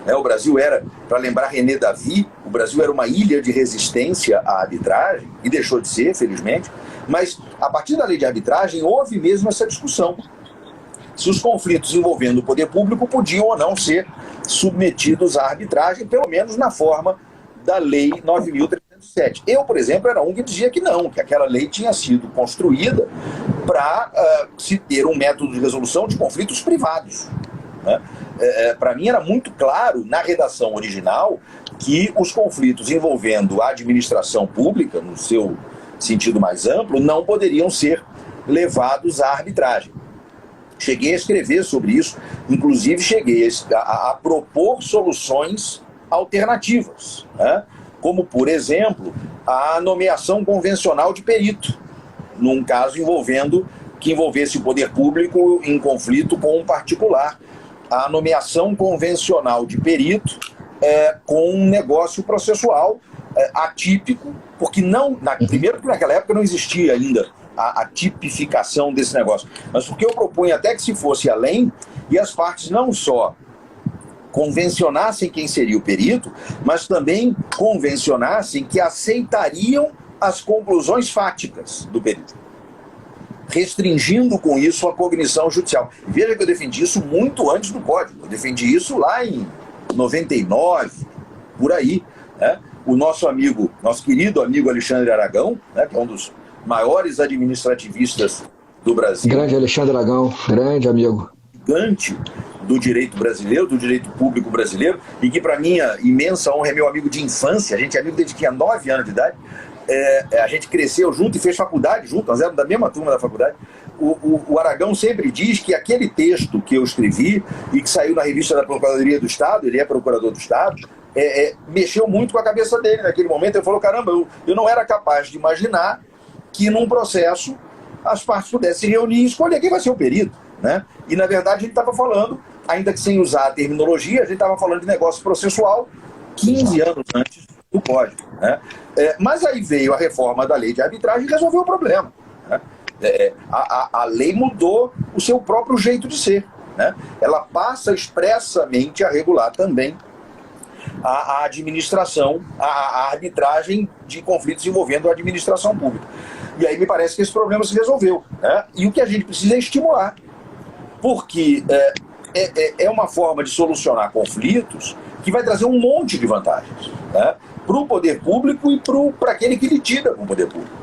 O Brasil era, para lembrar René Davy, o Brasil era uma ilha de resistência à arbitragem, e deixou de ser, felizmente, mas a partir da lei de arbitragem houve mesmo essa discussão se os conflitos envolvendo o poder público podiam ou não ser submetidos à arbitragem, pelo menos na forma da Lei 9.307. Eu, por exemplo, era um que dizia que não, que aquela lei tinha sido construída para se ter um método de resolução de conflitos privados, né? Para mim era muito claro, na redação original, que os conflitos envolvendo a administração pública, no seu sentido mais amplo, não poderiam ser levados à arbitragem. Cheguei a escrever sobre isso, inclusive cheguei a propor soluções alternativas, né? Como, por exemplo, a nomeação convencional de perito, num caso que envolvesse o poder público em conflito com um particular. A nomeação convencional de perito com um negócio processual atípico, porque primeiro porque naquela época não existia ainda a tipificação desse negócio, mas porque eu propunha até que se fosse além e as partes não só convencionassem quem seria o perito, mas também convencionassem que aceitariam as conclusões fáticas do perito, restringindo com isso a cognição judicial. Veja que eu defendi isso muito antes do Código, eu defendi isso lá em 99, por aí, né? O nosso querido amigo Alexandre Aragão, né, que é um dos maiores administrativistas do Brasil. Grande Alexandre Aragão, grande amigo. Gigante do direito brasileiro, do direito público brasileiro, e que, para minha imensa honra, é meu amigo de infância. A gente é amigo desde que tinha 9 anos de idade. A gente cresceu junto e fez faculdade junto, nós éramos da mesma turma da faculdade. O Aragão sempre diz que aquele texto que eu escrevi e que saiu na revista da Procuradoria do Estado, ele é procurador do Estado, mexeu muito com a cabeça dele naquele momento. Ele falou, caramba, eu não era capaz de imaginar que num processo as partes pudessem se reunir e escolher quem vai ser o perito, né? E na verdade a gente estava falando, ainda que sem usar a terminologia, a gente estava falando de negócio processual 15 anos antes do Código, né? Mas aí veio a reforma da lei de arbitragem e resolveu o problema, né? A lei mudou o seu próprio jeito de ser, né? Ela passa expressamente a regular também a administração, a arbitragem de conflitos envolvendo a administração pública. E aí me parece que esse problema se resolveu, né? E o que a gente precisa é estimular, porque é uma forma de solucionar conflitos que vai trazer um monte de vantagens, né? Para o poder público e para aquele que litiga com o poder público.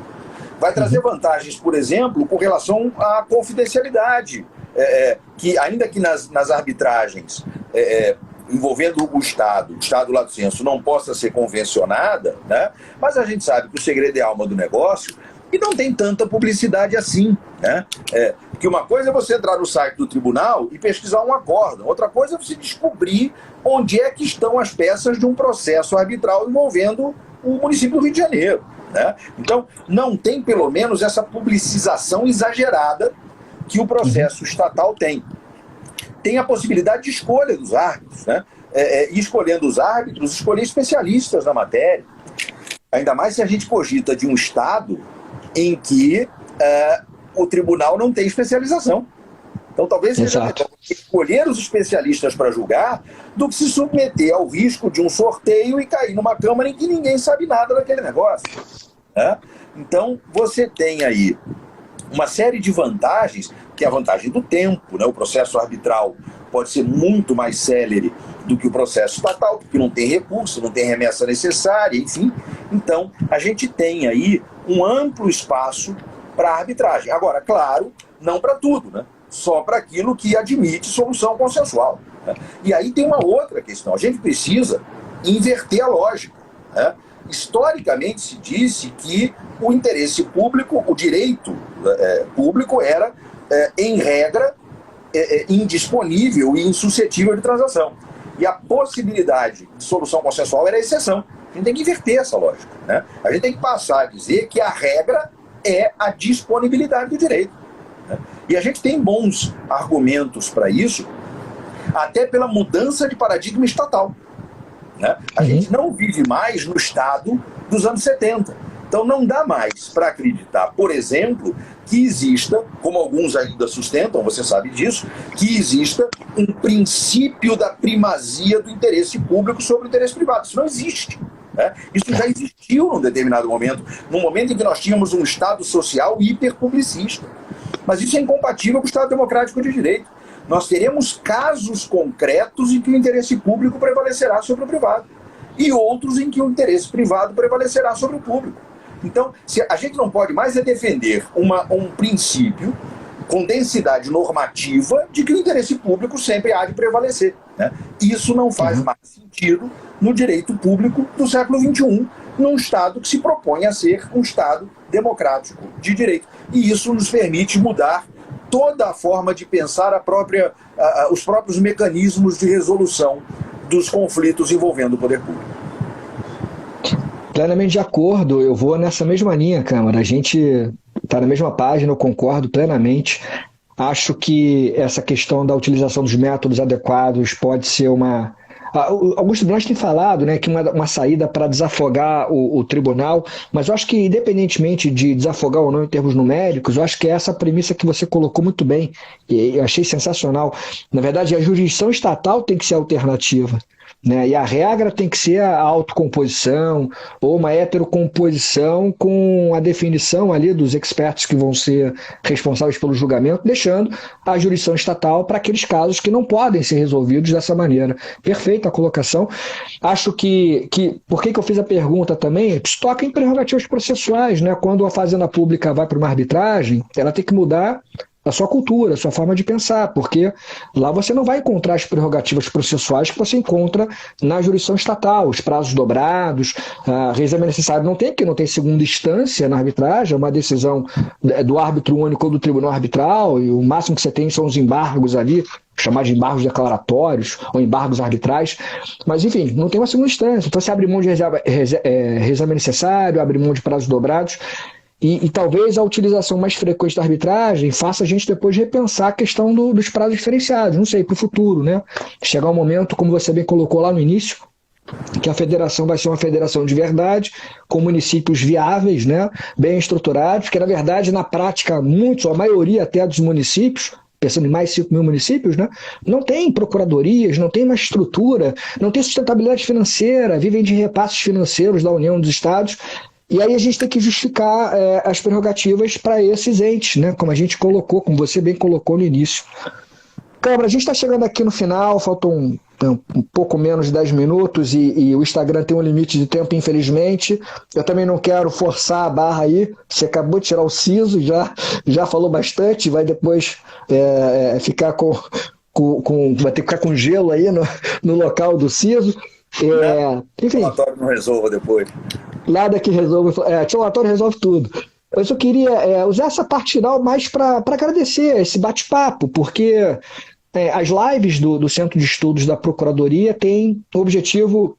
Vai trazer vantagens, por exemplo, com relação à confidencialidade, que ainda que nas arbitragens envolvendo o Estado lato sensu, não possa ser convencionada, né? Mas a gente sabe que o segredo é a alma do negócio e não tem tanta publicidade assim, né? Porque uma coisa é você entrar no site do tribunal e pesquisar um acórdão, outra coisa é você descobrir onde é que estão as peças de um processo arbitral envolvendo o município do Rio de Janeiro, né? Então, não tem pelo menos essa publicização exagerada que o processo estatal tem. Tem a possibilidade de escolha dos árbitros, né? E escolhendo os árbitros, escolher especialistas na matéria. Ainda mais se a gente cogita de um Estado em que o tribunal não tem especialização. Então talvez seja melhor escolher os especialistas para julgar do que se submeter ao risco de um sorteio e cair numa Câmara em que ninguém sabe nada daquele negócio, né? Então você tem aí uma série de vantagens, que é a vantagem do tempo, né? O processo arbitral pode ser muito mais célere do que o processo estatal, porque não tem recurso, não tem remessa necessária, enfim. Então, a gente tem aí um amplo espaço para arbitragem. Agora, claro, não para tudo, né? Só para aquilo que admite solução consensual, né? E aí tem uma outra questão. A gente precisa inverter a lógica, né? Historicamente se disse que o interesse público, o direito público era, em regra, indisponível e insuscetível de transação. E a possibilidade de solução consensual era a exceção. A gente tem que inverter essa lógica, né? A gente tem que passar a dizer que a regra é a disponibilidade do direito, né? E a gente tem bons argumentos para isso, até pela mudança de paradigma estatal, né? A gente não vive mais no Estado dos anos 70. Então não dá mais para acreditar, por exemplo, que exista, como alguns ainda sustentam, você sabe disso, que exista um princípio da primazia do interesse público sobre o interesse privado. Isso não existe. Né? Isso já existiu num determinado momento, num momento em que nós tínhamos um Estado social hiperpublicista. Mas isso é incompatível com o Estado democrático de direito. Nós teremos casos concretos em que o interesse público prevalecerá sobre o privado e outros em que o interesse privado prevalecerá sobre o público. Então, a gente não pode mais defender um princípio com densidade normativa de que o interesse público sempre há de prevalecer. Né? Isso não faz mais sentido no direito público do século XXI, num Estado que se propõe a ser um Estado democrático de direito. E isso nos permite mudar toda a forma de pensar os próprios mecanismos de resolução dos conflitos envolvendo o poder público. Plenamente de acordo, eu vou nessa mesma linha, Câmara. A gente está na mesma página, eu concordo plenamente. Acho que essa questão da utilização dos métodos adequados pode ser uma... Alguns tribunais têm falado, né, que uma saída para desafogar o tribunal, mas eu acho que, independentemente de desafogar ou não em termos numéricos, eu acho que é essa premissa que você colocou muito bem, e eu achei sensacional. Na verdade, a jurisdição estatal tem que ser alternativa. Né? E a regra tem que ser a autocomposição ou uma heterocomposição com a definição ali dos expertos que vão ser responsáveis pelo julgamento, deixando a jurisdição estatal para aqueles casos que não podem ser resolvidos dessa maneira. Perfeita a colocação. Acho que por que eu fiz a pergunta também? Isso toca em prerrogativas processuais, né? Quando a Fazenda Pública vai para uma arbitragem, ela tem que mudar a sua cultura, a sua forma de pensar, porque lá você não vai encontrar as prerrogativas processuais que você encontra na jurisdição estatal, os prazos dobrados, a reexame necessário não tem, porque não tem segunda instância na arbitragem, é uma decisão do árbitro único ou do tribunal arbitral, e o máximo que você tem são os embargos ali, chamar de embargos declaratórios ou embargos arbitrais, mas enfim, não tem uma segunda instância, então você abre mão de reexame necessário, abre mão de prazos dobrados. E talvez a utilização mais frequente da arbitragem faça a gente depois repensar a questão dos prazos diferenciados, não sei, para o futuro, né? Chegar um momento, como você bem colocou lá no início, que a federação vai ser uma federação de verdade, com municípios viáveis, né? Bem estruturados, que na verdade, na prática, a maioria até dos municípios, pensando em mais 5 mil municípios, né? Não tem procuradorias, não tem uma estrutura, não tem sustentabilidade financeira, vivem de repasses financeiros da União dos Estados. E aí a gente tem que justificar as prerrogativas para esses entes, né? Como a gente colocou, como você bem colocou no início. Câmara, a gente está chegando aqui no final, faltam um pouco menos de 10 minutos e o Instagram tem um limite de tempo, infelizmente. Eu também não quero forçar a barra aí, você acabou de tirar o siso, já falou bastante, vai depois ficar vai ter que ficar com gelo aí no local do siso. Enfim. O relatório não resolva depois. Nada que resolve. O relatório resolve tudo. Mas eu queria usar essa parte final mais para agradecer esse bate-papo, porque as lives do Centro de Estudos da Procuradoria têm o objetivo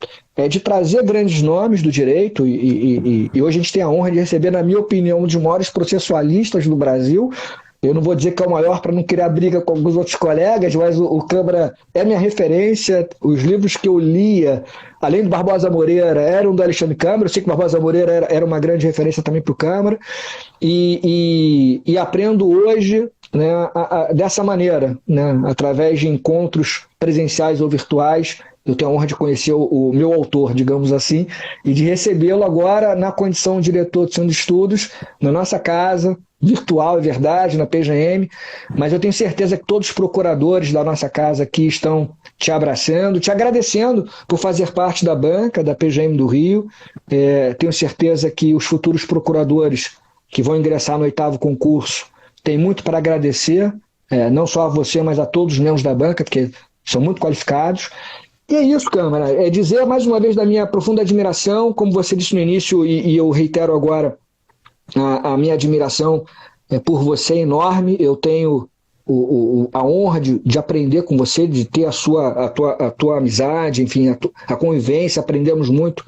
de trazer grandes nomes do direito, e hoje a gente tem a honra de receber, na minha opinião, um dos maiores processualistas do Brasil. Eu não vou dizer que é o maior para não criar briga com alguns outros colegas, mas o Câmara é minha referência. Os livros que eu lia, além do Barbosa Moreira, eram do Alexandre Câmara. Eu sei que o Barbosa Moreira era uma grande referência também para o Câmara. E aprendo hoje, né, dessa maneira, né, através de encontros presenciais ou virtuais. Eu tenho a honra de conhecer o meu autor, digamos assim, e de recebê-lo agora na condição de diretor do Centro de Estudos, na nossa casa, virtual, é verdade, na PGM, mas eu tenho certeza que todos os procuradores da nossa casa aqui estão te abraçando, te agradecendo por fazer parte da banca da PGM do Rio. Tenho certeza que os futuros procuradores que vão ingressar no 8º concurso têm muito para agradecer, não só a você, mas a todos os membros da banca, porque são muito qualificados. E é isso, Câmara, dizer mais uma vez da minha profunda admiração, como você disse no início, e eu reitero agora, a minha admiração por você é enorme. Eu tenho a honra de aprender com você, de ter a tua amizade, enfim, a convivência. Aprendemos muito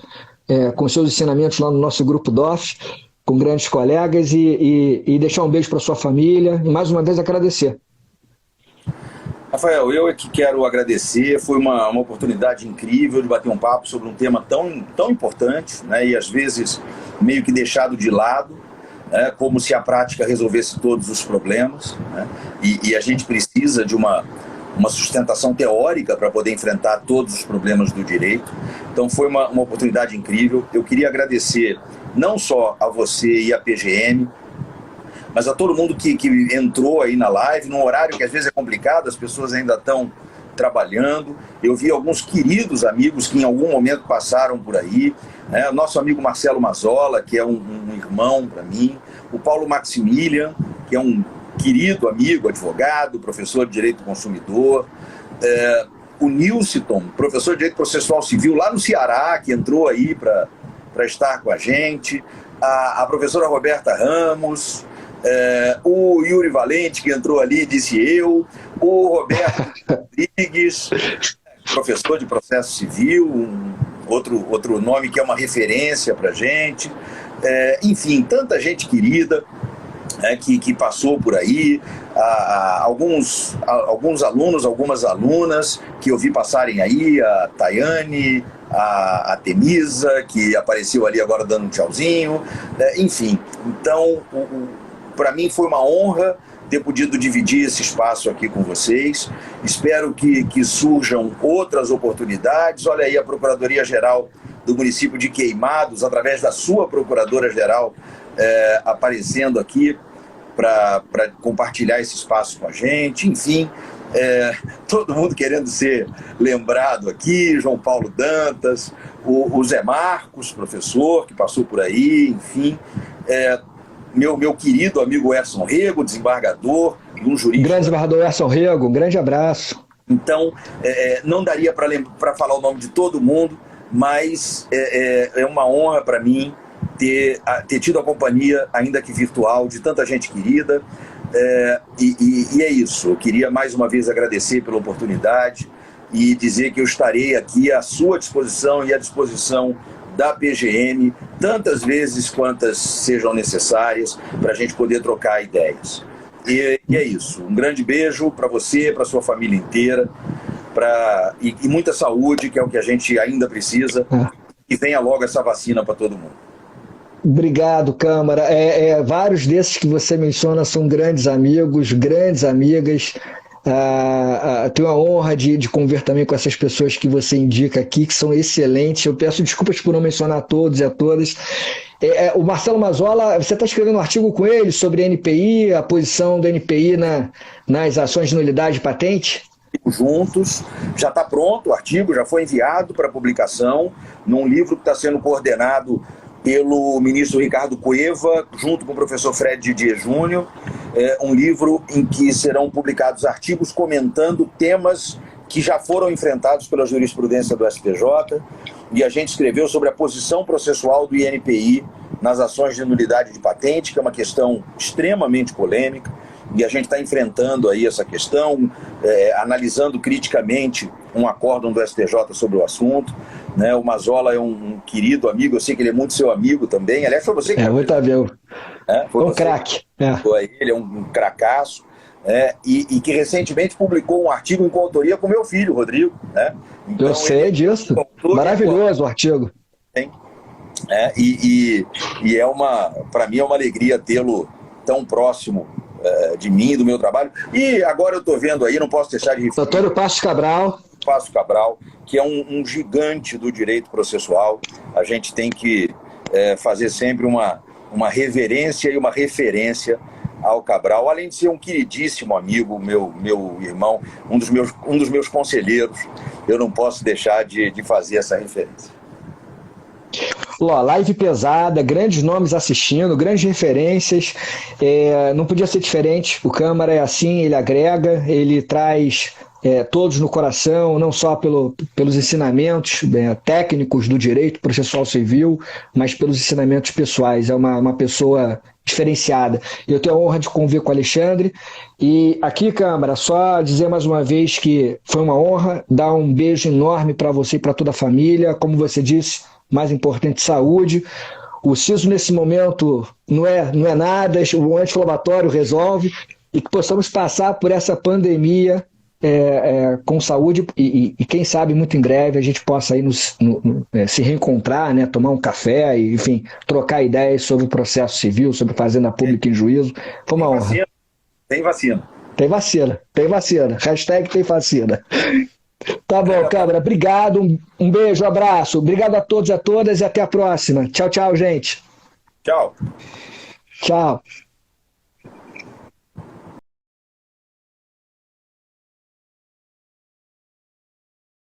com seus ensinamentos lá no nosso grupo DOF, com grandes colegas, e deixar um beijo para sua família e mais uma vez agradecer. Rafael, eu é que quero agradecer, foi uma oportunidade incrível de bater um papo sobre um tema tão importante, né? E às vezes meio que deixado de lado, né, como se a prática resolvesse todos os problemas, né, e a gente precisa de uma sustentação teórica para poder enfrentar todos os problemas do direito. Então foi uma oportunidade incrível. Eu queria agradecer não só a você e a PGM, mas a todo mundo que entrou aí na live, num horário que às vezes é complicado, as pessoas ainda estão trabalhando. Eu vi alguns queridos amigos que em algum momento passaram por aí, né? Nosso amigo Marcelo Mazzola, que é um irmão para mim, o Paulo Maximilian, que é um querido amigo, advogado, professor de Direito do Consumidor, o Nilciton, professor de Direito Processual Civil lá no Ceará, que entrou aí para estar com a gente, a professora Roberta Ramos, o Yuri Valente, que entrou ali, disse eu, o Roberto Rodrigues, professor de processo civil, outro nome que é uma referência para a gente, enfim, tanta gente querida que passou por aí, alguns alunos, algumas alunas que eu vi passarem aí, a Tayane, a Temisa, que apareceu ali agora dando um tchauzinho, enfim. Então, para mim foi uma honra ter podido dividir esse espaço aqui com vocês. Espero que surjam outras oportunidades. Olha aí a Procuradoria-Geral do município de Queimados, através da sua Procuradora-Geral, aparecendo aqui para compartilhar esse espaço com a gente. Enfim, todo mundo querendo ser lembrado aqui, João Paulo Dantas, o Zé Marcos, professor, que passou por aí, enfim, meu querido amigo Erson Rego, desembargador, um jurista. Grande desembargador Erson Rego, um grande abraço. Então, não daria para falar o nome de todo mundo, mas é uma honra para mim ter tido a companhia, ainda que virtual, de tanta gente querida. E é isso. Eu queria mais uma vez agradecer pela oportunidade e dizer que eu estarei aqui à sua disposição e à disposição da PGM tantas vezes quantas sejam necessárias para a gente poder trocar ideias. E é isso. Um grande beijo para você, para sua família inteira, e muita saúde, que é o que a gente ainda precisa, e venha logo essa vacina para todo mundo. Obrigado, Câmara. Vários desses que você menciona são grandes amigos, grandes amigas. Tenho a honra de conviver também com essas pessoas que você indica aqui, que são excelentes. Eu peço desculpas por não mencionar todos e a todas. O Marcelo Mazzola, você está escrevendo um artigo com ele sobre a NPI, a posição do NPI nas ações de nulidade de patente? Juntos, já está pronto o artigo, já foi enviado para publicação num livro que está sendo coordenado pelo ministro Ricardo Cueva, junto com o professor Fred Didier Júnior, um livro em que serão publicados artigos comentando temas que já foram enfrentados pela jurisprudência do STJ, e a gente escreveu sobre a posição processual do INPI nas ações de nulidade de patente, que é uma questão extremamente polêmica, e a gente está enfrentando aí essa questão, analisando criticamente um acórdão do STJ sobre o assunto, né? O Mazzola é um querido amigo, eu sei que ele é muito seu amigo também. Aliás, foi você que... muito amigo. Foi um craque. Ele é um cracaço, e que recentemente publicou um artigo em coautoria com meu filho, Rodrigo. Né? Então, eu sei disso. Maravilhoso o artigo. E para mim é uma alegria tê-lo tão próximo de mim e do meu trabalho. E agora eu estou vendo aí, não posso deixar de referir... Doutor Passo Cabral, que é um gigante do direito processual. A gente tem que fazer sempre uma reverência e uma referência ao Cabral, além de ser um queridíssimo amigo, meu irmão, um dos meus conselheiros. Eu não posso deixar de fazer essa referência. Live pesada, grandes nomes assistindo, grandes referências, não podia ser diferente. O Câmara é assim, ele agrega, ele traz todos no coração, não só pelos ensinamentos técnicos do direito processual civil, mas pelos ensinamentos pessoais. É uma pessoa diferenciada. Eu tenho a honra de conviver com o Alexandre. E aqui, Câmara, só dizer mais uma vez que foi uma honra, dar um beijo enorme para você e para toda a família. Como você disse, mais importante, saúde. O SISO, nesse momento, não é nada, o anti-inflamatório resolve, e que possamos passar por essa pandemia com saúde e quem sabe muito em breve a gente possa aí se reencontrar, né, tomar um café e, enfim, trocar ideias sobre o processo civil, sobre fazenda pública em juízo. Foi uma honra. Tem vacina. Tem vacina, tem vacina. Hashtag tem vacina. Tá bom, Câmara. Obrigado. Um beijo, um abraço. Obrigado a todos e a todas e até a próxima. Tchau, tchau, gente. Tchau. Tchau.